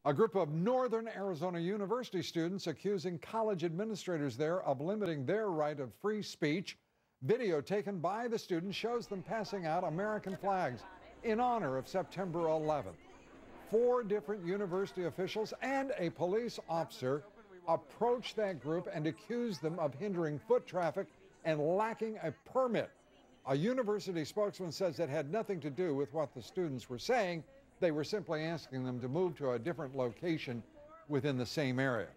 A group of Northern Arizona University students accusing college administrators there of limiting their right of free speech. Video taken by the students shows them passing out American flags in honor of September 11th. 4 different university officials and a police officer approached that group and accused them of hindering foot traffic and lacking a permit. A university spokesman says it had nothing to do with what the students were saying. They were simply asking them to move to a different location within the same area.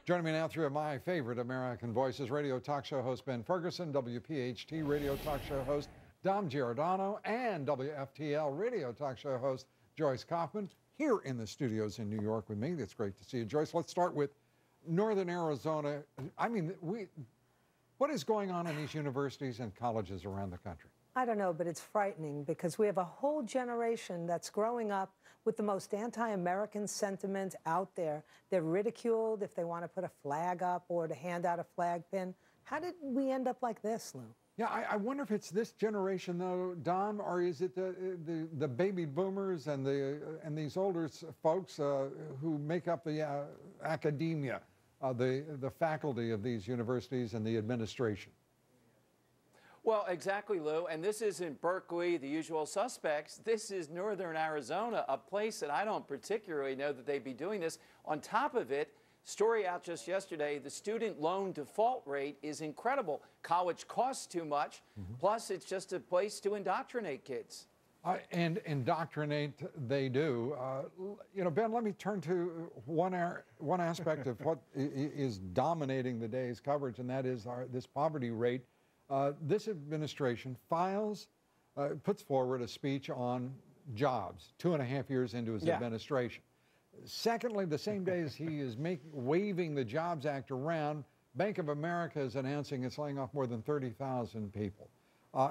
Joining me now through my favorite American Voices radio talk show host Ben Ferguson, WPHT radio talk show host Dom Giordano, and WFTL radio talk show host Joyce Kaufman here in the studios in New York with me. It's great to see you, Joyce. Let's start with Northern Arizona. What is going on in these universities and colleges around the country? I don't know, but it's frightening because we have a whole generation that's growing up with the most anti-American sentiment out there. They're ridiculed if they want to put a flag up or to hand out a flag pin. How did we end up like this, Lou? Yeah, I wonder if it's this generation, though, Dom, or is it the baby boomers and these older folks who make up the academia, the faculty of these universities and the administration? Well, exactly, Lou. And this isn't Berkeley, the usual suspects. This is Northern Arizona, a place that I don't particularly know that they'd be doing this. On top of it, story out just yesterday, the student loan default rate is incredible. College costs too much. Plus, it's just a place to indoctrinate kids. And indoctrinate they do. Ben, let me turn to one aspect of what is dominating the day's coverage, and that is this poverty rate. This administration puts forward a speech on jobs 2.5 years into his administration. Secondly, the same day as he is waving the Jobs Act around, Bank of America is announcing it's laying off more than 30,000 people.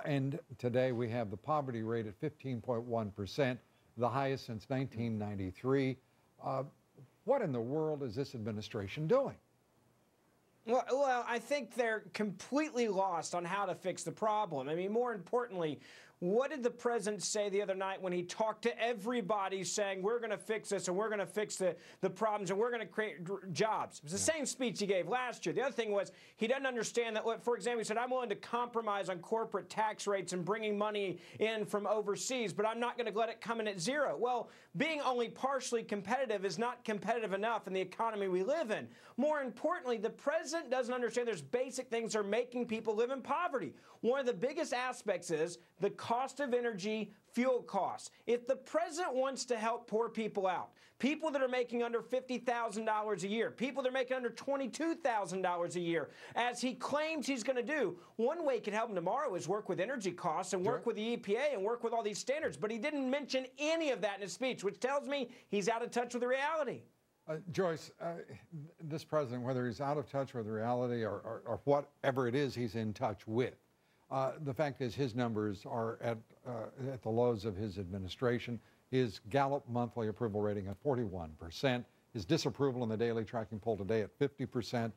And today we have the poverty rate at 15.1%, the highest since 1993. What in the world is this administration doing? Well, I think they're completely lost on how to fix the problem. I mean, more importantly, what did the president say the other night when he talked to everybody saying, we're going to fix this and we're going to fix the problems and we're going to create jobs? It was the same speech he gave last year. The other thing was he doesn't understand that, for example, he said, I'm willing to compromise on corporate tax rates and bringing money in from overseas, but I'm not going to let it come in at zero. Well, being only partially competitive is not competitive enough in the economy we live in. More importantly, the president doesn't understand there's basic things that are making people live in poverty. One of the biggest aspects is the cost of energy, fuel costs. If the president wants to help poor people out, people that are making under $50,000 a year, people that are making under $22,000 a year, as he claims he's going to do, one way he could help them tomorrow is work with energy costs and work with the EPA and work with all these standards. But he didn't mention any of that in his speech, which tells me he's out of touch with the reality. Joyce, this president, whether he's out of touch with reality or whatever it is he's in touch with, the fact is his numbers are at the lows of his administration. His Gallup monthly approval rating at 41%. His disapproval in the daily tracking poll today at 50%.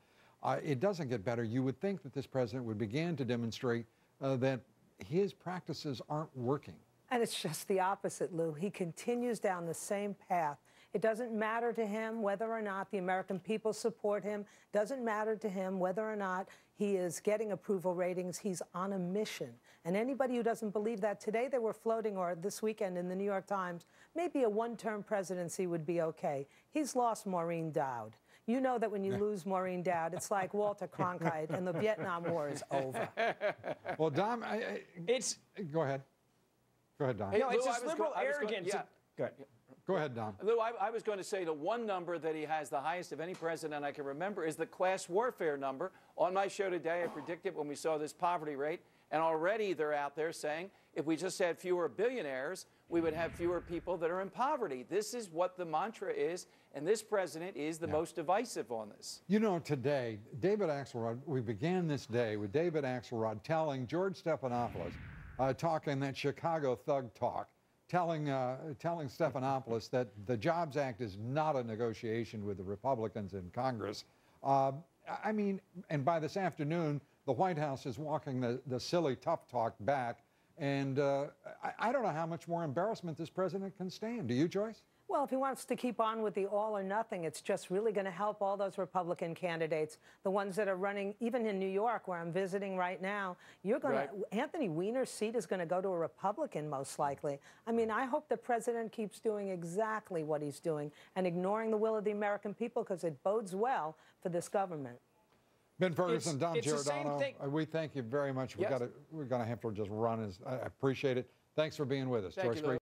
It doesn't get better. You would think that this president would begin to demonstrate that his practices aren't working. And it's just the opposite, Lou. He continues down the same path. It doesn't matter to him whether or not the American people support him. Doesn't matter to him whether or not he is getting approval ratings. He's on a mission. And anybody who doesn't believe that, today they were floating, or this weekend in the New York Times, maybe a one-term presidency would be okay. He's lost Maureen Dowd. You know that when you lose Maureen Dowd, it's like Walter Cronkite and the Vietnam War is over. Well, Dom, go ahead. Go ahead, Dom. Hey, no, it's just liberal arrogance. Go ahead. Go ahead, Dom. Lou, I was going to say the one number that he has the highest of any president I can remember is the class warfare number. On my show today, I predicted when we saw this poverty rate, and already they're out there saying if we just had fewer billionaires, we would have fewer people that are in poverty. This is what the mantra is, and this president is the most divisive on this. You know, today, David Axelrod, we began this day with David Axelrod telling George Stephanopoulos, talking that Chicago thug talk, telling Stephanopoulos that the Jobs Act is not a negotiation with the Republicans in Congress. I mean, and by this afternoon, the White House is walking the silly tough talk back. And I don't know how much more embarrassment this president can stand. Do you, Joyce? Well, if he wants to keep on with the all or nothing, it's just really going to help all those Republican candidates, the ones that are running, even in New York, where I'm visiting right now. You're going to, Anthony Weiner's seat is going to go to a Republican, most likely. I mean, I hope the president keeps doing exactly what he's doing and ignoring the will of the American people, because it bodes well for this government. Ben Ferguson, Don Giordano, we thank you very much. We're going to have to just run. I appreciate it. Thanks for being with us. Thank you, Lou.